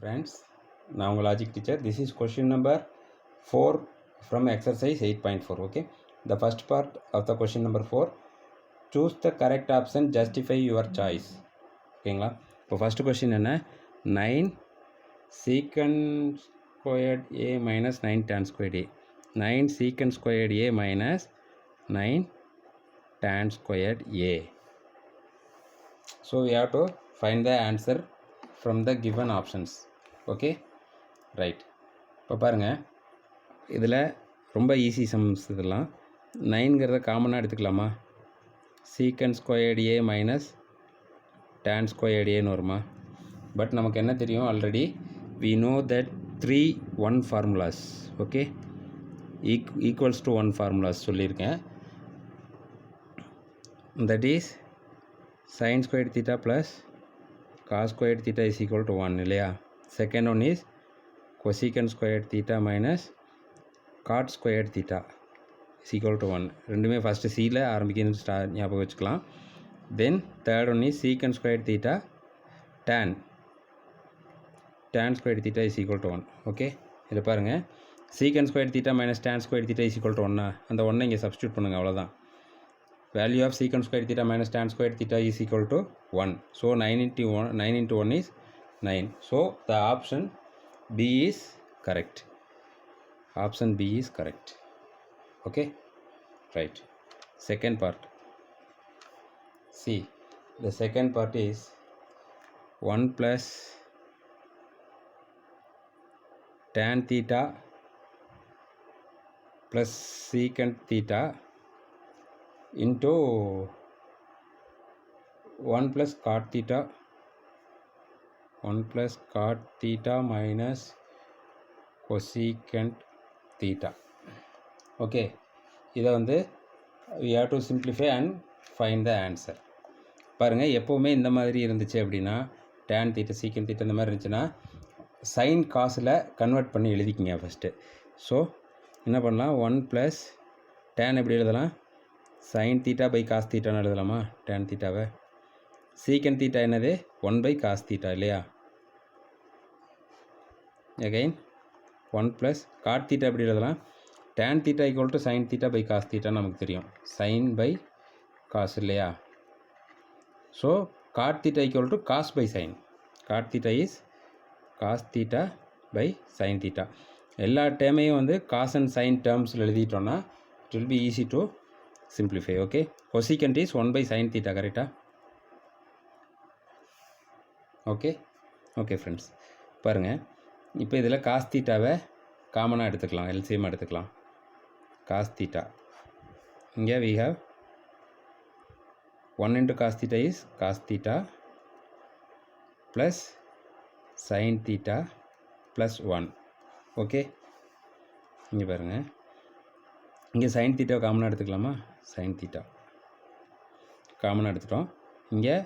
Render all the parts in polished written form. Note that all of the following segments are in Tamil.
Friends, now logic teacher, this is question number 4 from exercise 8.4. okay, the first part of the question number 4, choose the correct option, justify your choice. ஓகேங்களா? இப்போ ஃபர்ஸ்ட் கொஸ்டின் என்ன, 9 secant squared a minus 9 tan squared a, 9 secant squared a minus 9 tan squared a. So we have to find the answer from the given options. Okay right. இப்போ பாருங்கள், இதில் ரொம்ப ஈஸி சம்ஸ் இதெல்லாம். 9ங்கிறத காமனாக எடுத்துக்கலாமா? சீக்கண்ட் ஸ்கொயர்டு ஏ மைனஸ் tan ஸ்கொயர்டு ஏன்னு வருமா? பட் நமக்கு என்ன தெரியும், already we know that 3 1 formulas. Okay, equals to 1 formulas சொல்லியிருக்கேன். that is sin squared theta plus cos squared theta is equal to 1 இல்லையா? Second one is cosecant squared theta minus cot squared theta is equal to 1. ரெண்டுமே ஃபஸ்ட்டு சியில் ஆரம்பிக்கிறது ஞாபகம் வச்சுக்கலாம். Then third one is secant squared theta tan squared theta is equal to 1. Okay, இதில் பாருங்கள், secant squared theta minus tan squared theta is equal to 1. அந்த ஒன்றை இங்கே சப்ஸ்டியூட் பண்ணுங்கள், அவ்வளோதான். Value of secant squared theta minus tan squared theta is equal to 1. So 9 into 1 is 9. So the option B is correct. Option B is correct. Okay, right. Second part. See, the second part is 1 plus tan theta plus secant theta into 1 plus cot theta, 1 plus cot theta minus cosecant theta. okay, இதை வந்து we have to simplify and find the answer. பாருங்கள், எப்போவுமே இந்த மாதிரி இருந்துச்சு அப்படின்னா, tan theta secant theta இந்த மாதிரி இருந்துச்சுன்னா sin காசில் கன்வெர்ட் பண்ணி எழுதிக்கிங்க ஃபஸ்ட்டு. ஸோ என்ன பண்ணலாம், 1 ப்ளஸ் tan எப்படி எழுதலாம், sin theta by cos theta எழுதலாமா? tan thetaவை secant theta என்னது, 1 by cos theta இல்லையா? again 1 plus cot theta எப்படி எழுதலாம், tan theta equal to sin theta by cos theta நமக்கு தெரியும், sin by cos இல்லையா? So cot theta equal to cos by sin, cot theta is cos theta by sin theta. எல்லா டேமையும் வந்து cos and sin டேர்ம்ஸில் எழுதிட்டோன்னா it will be easy to simplify. okay, cosecant is 1 by sin theta, கரெக்டா? ஓகே ஃப்ரெண்ட்ஸ், பாருங்கள், இப்போ இதில் காஸ் தீட்டாவை காமனாக எடுத்துக்கலாம், எல்சிஎம் எடுத்துக்கலாம். காஸ் தீட்டா இங்கே we have 1 into cos theta is cos theta plus sin theta plus 1. Okay, இங்கே பாருங்கள், இங்கே sin theta காமனாக எடுத்துக்கலாமா? sin theta காமனாக எடுத்துட்டோம். இங்கே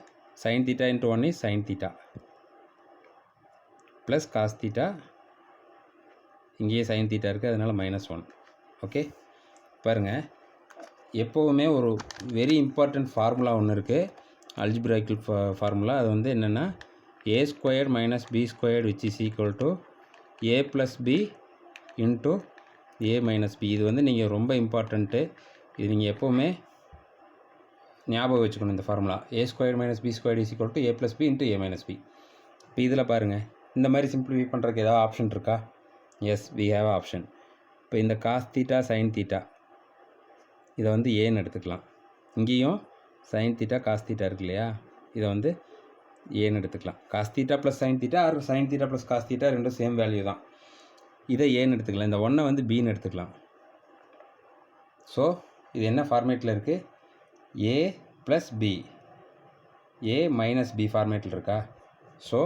sin theta into 1 is sin theta plus cos theta, இங்கேயே sin theta இருக்குது, அதனால் -1. ஓகே, பாருங்கள், எப்போவுமே ஒரு வெரி இம்பார்ட்டண்ட் ஃபார்முலா ஒன்று இருக்குது, அல்ஜிப்ராய்க்கல் ஃபார்முலா. அது வந்து என்னென்னா a squared minus b squared which is equal to a plus b into a minus b. இது வந்து நீங்கள் ரொம்ப இம்பார்ட்டண்ட்டு, இது நீங்கள் எப்போவுமே ஞாபகம் வச்சுக்கணும். இந்த formula a squared minus b squared is equal to a plus b into a minus b. இப்போ இதில் பாருங்கள், இந்த மாதிரி சிம்பிளிஃபை பண்ணுறதுக்கு ஏதாவது ஆப்ஷன் இருக்கா? Yes, we have option. இப்போ இந்த cos theta sin theta இதை வந்து ஏன்னு எடுத்துக்கலாம். இங்கேயும் sin theta cos theta இருக்கு இல்லையா, இதை வந்து ஏன்னு எடுத்துக்கலாம். cos theta plus sin theta or sin theta plus cos theta ரெண்டும் சேம் வேல்யூ தான். இதை ஏன்னு எடுத்துக்கலாம், இந்த ஒன்றை வந்து பின்னு எடுத்துக்கலாம். ஸோ இது என்ன ஃபார்மேட்டில் இருக்குது, a plus b, a minus b ஃபார்மேட்டில் இருக்கா? So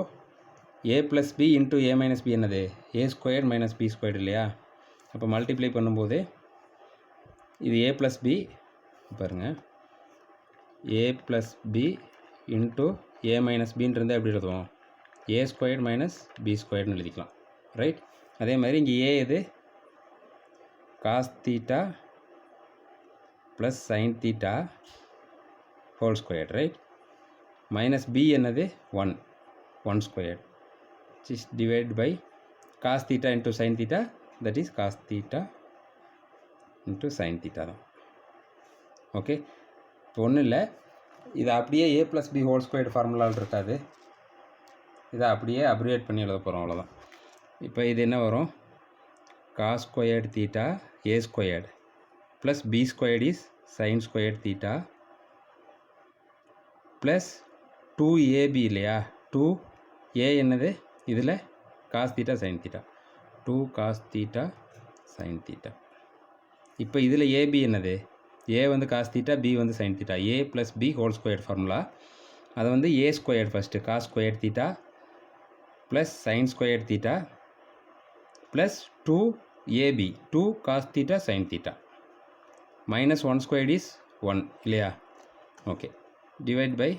a plus b into a minus b என்னது, a squared minus b squared இல்லையா? அப்போ மல்டிப்ளை பண்ணும்போது இது a ப்ளஸ் b, பாருங்கள், a plus b into a minus பின்றது எப்படி எழுதுவோம், a ஸ்கொயர்ட் மைனஸ் b ஸ்கொயர்டுன்னு எழுதிக்கலாம், ரைட்? அதே மாதிரி இங்கே a இது cos theta plus sin theta whole squared, right? Minus b என்னது 1 squared. which is divided by cos theta into sin theta, that is cos theta into sin theta தான். ஓகே, இப்போ ஒன்றும் இல்லை, இதை அப்படியே a + b ஹோல் ஸ்கொயர்டு ஃபார்முலாவில் இருக்காது, இதை அப்படியே அப்ரிவேட் பண்ணி எழுத போகிறோம், அவ்வளோதான். இப்போ இது என்ன வரும், cos squared theta a squared plus b squared is sin squared theta plus 2ab இல்லையா, 2a என்னது இதில் cos theta sin theta, 2 cos theta sin theta. இப்போ இதில் ab என்னது, a வந்து cos theta, b வந்து sin theta, a plus b whole squared formula, அதை வந்து a squared first cos squared theta plus sin squared theta plus 2ab 2 cos theta sin theta minus 1 squared is 1 இல்லையா. Okay, divide by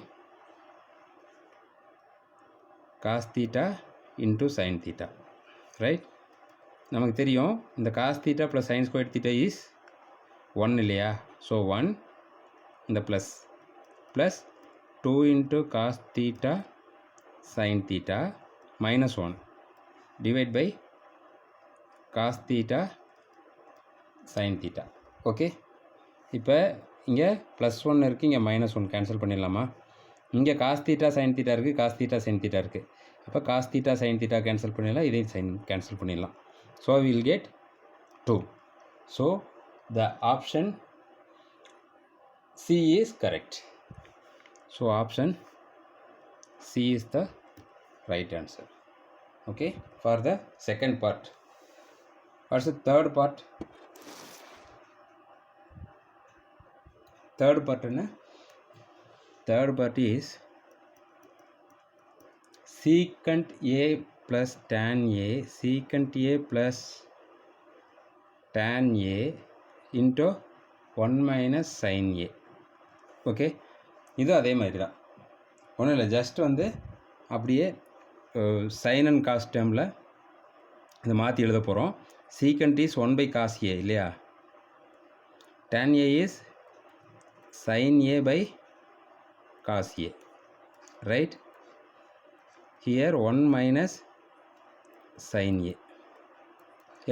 cos theta into sin theta, right. நமக்கு தெரியும் இந்த cos theta plus sin squared theta is 1 இல்லையா, ஸோ 1 இந்த plus plus 2 into cos theta sin theta minus 1 divide by cos theta sin theta. Okay, இப்போ இங்கே +1 இருக்குது, இங்கே -1 கேன்சல் பண்ணிடலாமா, இங்கே cos theta sin theta இருக்குது, cos theta sin theta இருக்குது, அப்போ cos theta sin theta cancel பண்ணிடலாம், இதையும் sin கேன்சல் பண்ணிடலாம், so we will get 2. So the option C is correct. So option C is the right answer. Okay, for the second part. What's the third part? Third part என்ன, third part is secant a plus tan a, secant a plus tan a into 1 minus sin a. Okay, இது அதே மாதிரி தான், ஒன்றும் இல்லை, ஜஸ்ட் வந்து அப்படியே சைன் அண்ட் காஸ் டேர்மில் இதை மாற்றி எழுத போகிறோம். secant is 1 by cos a இல்லையா, tan a is sin a by cos a, right. Here 1 minus sin a,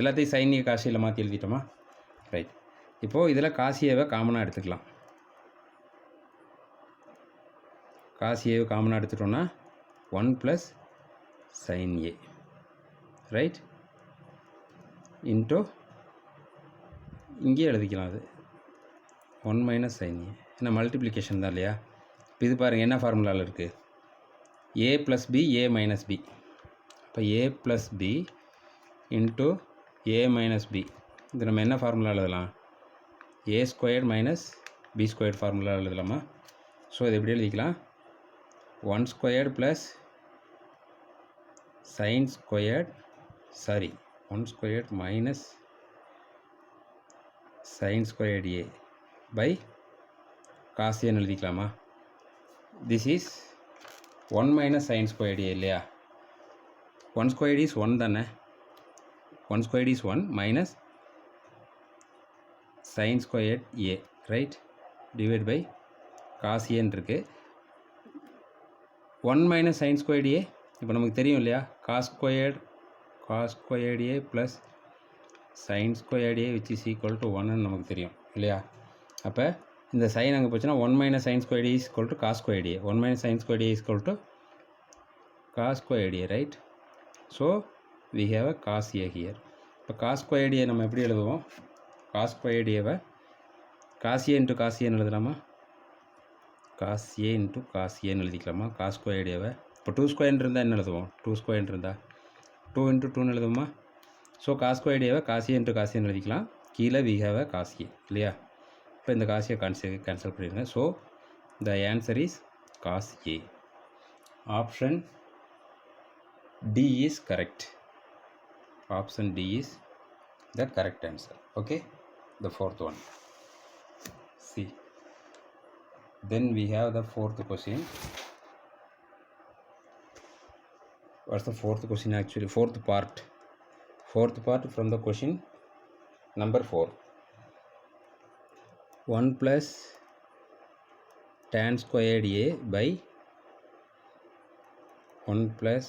எல்லாத்தையும் sin a cos a மாற்றி எழுதிட்டோமா, ரைட். இப்போது இதில் cos a-வை காமனாக எடுத்துக்கலாம், cos a-வை காமனாக எடுத்துட்டோன்னா 1 plus sin a, right, into இங்கே எழுதிக்கலாம், அது 1 minus sin a, ஏன்னா மல்டிப்ளிகேஷன் தான் இல்லையா. இப்போ இது பாருங்கள் என்ன ஃபார்முலாவில் இருக்குது, a plus b a minus b, இப்போ a plus b into a minus b, இது நம்ம என்ன ஃபார்முலா எழுதலாம், a squared minus b squared formula எழுதலாமா. ஸோ இது எப்படி எழுதிக்கலாம், 1 squared plus sin squared, sorry 1 squared minus sin squared a by cos a எழுதிக்கலாமா. this is 1 minus sin squared a இல்லையா, 1 squared is 1 தானே, 1 squared is 1 minus sin squared a, right, divided by cos a இருக்கு. 1 minus sin squared a இப்போ நமக்கு தெரியும் இல்லையா, cos squared a plus sin squared a which is equal to 1 நமக்கு தெரியும் இல்லையா. அப்போ இந்த sin அங்கே போச்சுன்னா 1 minus sin squared a is equal to cos squared a, 1 minus sin squared a is equal to cos squared a, right. So we have a cos a here. இப்போ cos squared a நம்ம எப்படி எழுதுவோம், cos squared a-வை cos a into cos a எழுதலாமா, cos a into cos a எழுதிக்கலாமா, cos squared a-வை. இப்போ 2 ஸ்கொயர் இருந்தால் என்ன எழுதுவோம், 2 ஸ்கொயர் இருந்தால் 2 into 2 எழுதுவோமா. ஸோ cos squared a-வை cos a into cos a எழுதிக்கலாம், கீழே we have a cos a இல்லையா. இப்போ இந்த cos a கேன்சல் பண்ணிடுங்க. So the answer is cos a. Option D is correct. Option D is the correct answer. Okay, the fourth one. See, then we have the fourth question. What's the fourth question actually? Fourth part from the question number 4. 1 plus tan squared a by 1 plus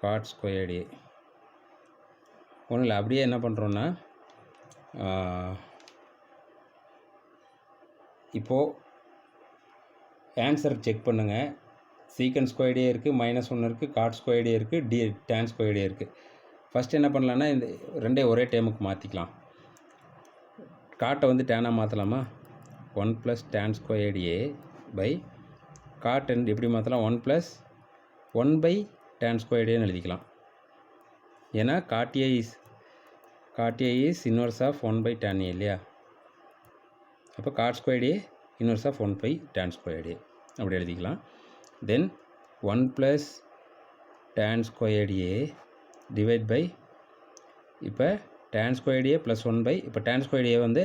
cot squared a. ஒன்றும் இல்லை, அப்படியே என்ன பண்ணுறோன்னா இப்போது ஆன்சர் செக் பண்ணுங்கள். சீக்கன் ஸ்கொயர்டே இருக்குது, -1 இருக்குது, காட் ஸ்கொயர்டே இருக்குது, டேன் ஸ்கொயர்டே இருக்குது. ஃபஸ்ட்டு என்ன பண்ணலான்னா இந்த ரெண்டே ஒரே டைமுக்கு மாற்றிக்கலாம். காட்டை வந்து டேனாக மாற்றலாமா? 1 + tan squared A by cot எப்படி மாற்றலாம்? 1 + 1/tan ஸ்கொயர்டு ஏன்னு எழுதிக்கலாம். ஏன்னா cot a is inverse of 1/tan a இல்லையா? அப்போ cot squared a inverse of 1/tan squared a அப்படி எழுதிக்கலாம். Then 1 + tan squared a divide by, இப்போ tan ஸ்கொயர்டு ஏ + 1 இப்போ tan ஸ்கொயர்டு ஏ வந்து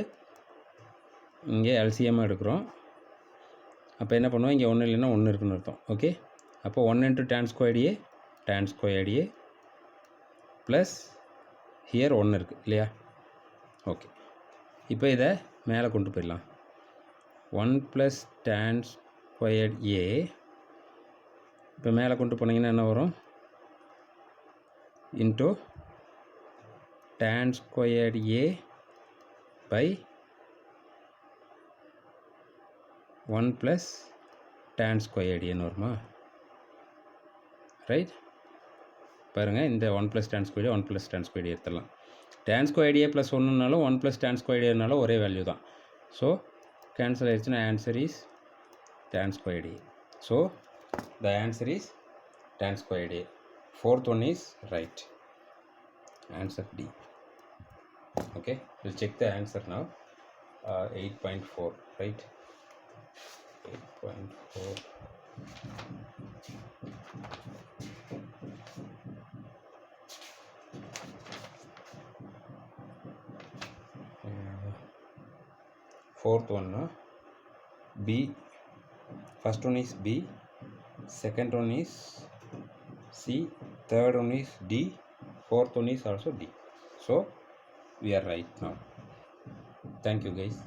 இங்கே எல்சிஎம்மாக எடுக்கிறோம். அப்போ என்ன பண்ணுவோம்? இங்கே 1 இல்லைன்னா 1 இருக்குன்னு அர்த்தம். ஓகே, அப்போ 1 × tan squared A tan squared A plus here 1 இருக்குது இல்லையா? ஓகே, இப்போ இதை மேலே கொண்டு போயிடலாம். 1 + tan ஸ்கொயர்டு ஏ இப்போ மேலே கொண்டு போனீங்கன்னா என்ன வரும்? Into tan squared A by 1 + tan squared ஏன்னு வருமா? ரைட், பாருங்கள், இந்த 1 + tan ஸ்கொயர்டு 1 + tan ஸ்கொயர்டு எடுத்துடலாம். tan ஸ்கொயர்டு ஏ + 1னாலும் 1 + tan ஸ்கொயர்டு ஏனாலும் ஒரே வேல்யூ தான். ஸோ கேன்சல் ஆயிடுச்சுன்னா answer is tan squared A. So the answer is tan squared A. Fourth one is right. Answer D. Okay, we'll check the answer now. 8.4, right? 8.4. Fourth one, B. First one is B, second one is C, third one is D, fourth one is also D. So we are right now. Thank you guys.